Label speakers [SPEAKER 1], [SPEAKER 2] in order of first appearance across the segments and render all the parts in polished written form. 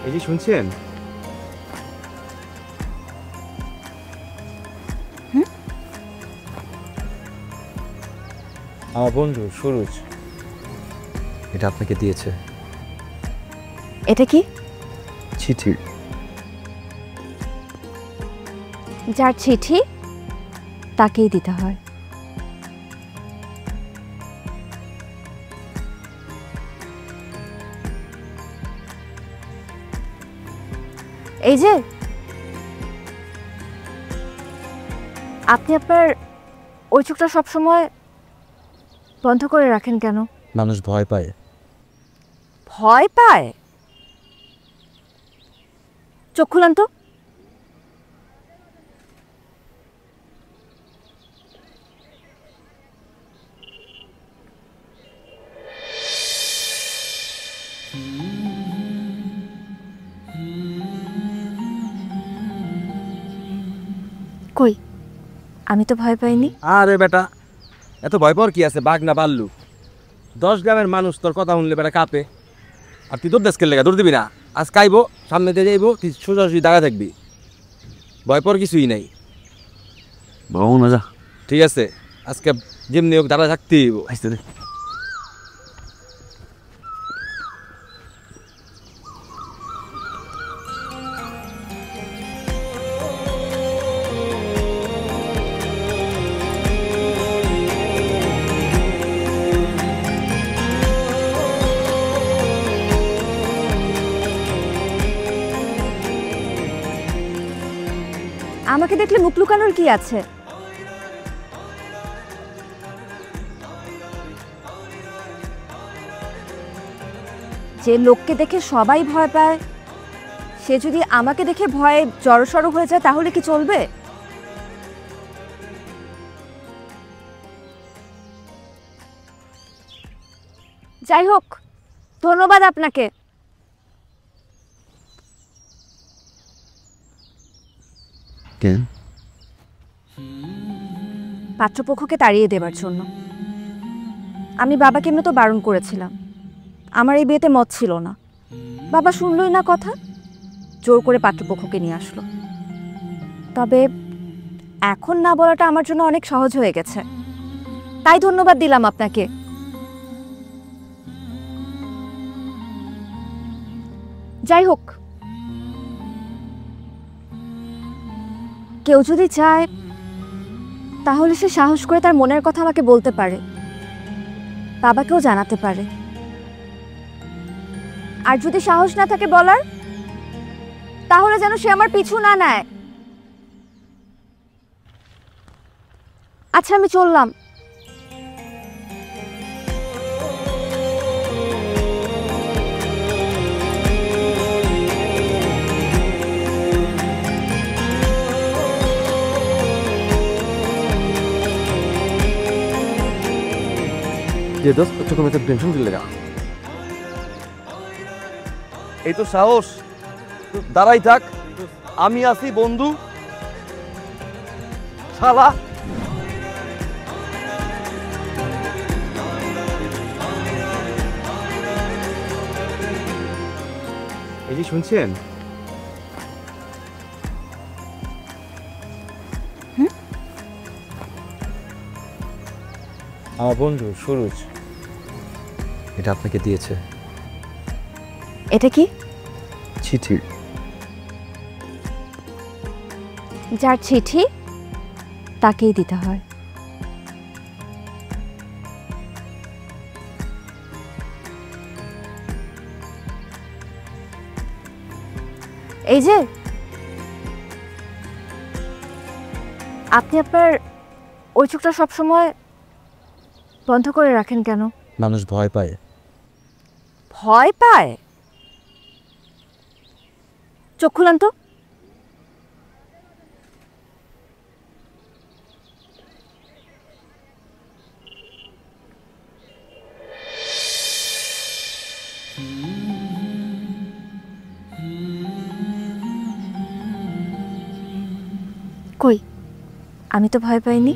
[SPEAKER 1] এই যে শুনছেন, আমার বন্ধু সুরজ এটা আপনাকে দিয়েছে।
[SPEAKER 2] এটা কি?
[SPEAKER 1] চিঠি।
[SPEAKER 2] যার চিঠি তাকেই দিতে হয়। এই যে আপনি আপনার ওই চোখটা সবসময় বন্ধ করে রাখেন কেন?
[SPEAKER 1] মানুষ ভয় পায়।
[SPEAKER 2] ভয় পায়? চোখ খুলেন তো। কই, আমি তো ভয় পাইনি।
[SPEAKER 1] আরে বেটা, এত ভয় পাওয়ার কি আছে? বাঘ না বাল্লু? 10 গ্রামের মানুষ তোর কথা শুনলে বেটা কাঁপে। আর তুই তোর দেশকে লেগা দৌড় দিবি না। আজ কাইবো, সামনে দিয়ে যাইবো, তুই সোজাসুজি দাঁড়া থাকবি। ভয় পাওয়ার কিছুই নাই।
[SPEAKER 3] বাবু না যা।
[SPEAKER 1] ঠিক আছে, আজকে যেমনি হোক দাঁড়া থাকতেই হইব।
[SPEAKER 3] আসতে দে।
[SPEAKER 2] আমাকে দেখলে মুখ লুকানোর কি আছে? যে লোককে দেখে সবাই ভয় পায়, সে যদি আমাকে দেখে ভয়ে জড়সড় হয়ে যায় তাহলে কি চলবে? যাই হোক, ধন্যবাদ আপনাকে।
[SPEAKER 3] কেন?
[SPEAKER 2] পাত্রপক্ষকে তাড়িয়ে দেবার জন্য। আমি বাবাকে এমনি তো বারণ করেছিলাম, আমার এই বিয়েতে মত ছিল না। বাবা শুনলই না কথা, জোর করে পাত্রপক্ষকে নিয়ে আসলো। তবে এখন না বলাটা আমার জন্য অনেক সহজ হয়ে গেছে, তাই ধন্যবাদ দিলাম আপনাকে। যাই হোক, কেউ যদি চায় তাহলে সে সাহস করে তার মনের কথা আমাকে বলতে পারে, বাবাকেও জানাতে পারে। আর যদি সাহস না থাকে বলার, তাহলে যেন সে আমার পিছু না নেয়। আচ্ছা, আমি চললাম।
[SPEAKER 1] যে দোস্ত তোকে মেতে টেনশন দিলে গা।
[SPEAKER 3] এই তো সাহস, দাঁড়াই থাক, আমি আছি বন্ধু। শালা
[SPEAKER 1] এই যে শুনছেন, আমার বন্ধু সুরজ এটা আপনাকে দিয়েছে।
[SPEAKER 2] এটা কি?
[SPEAKER 1] চিঠি।
[SPEAKER 2] যার চিঠি তাকেই দিতে হয়। এই যে আপনি আপনার ওই চোখটা সবসময় বন্ধ করে রাখেন কেন?
[SPEAKER 1] মানুষ ভয় পায়।
[SPEAKER 2] ভয় পায়? চোখ খুলেন তো। কই, আমি তো ভয় পাইনি।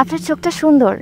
[SPEAKER 2] আপনার চোখটা সুন্দর।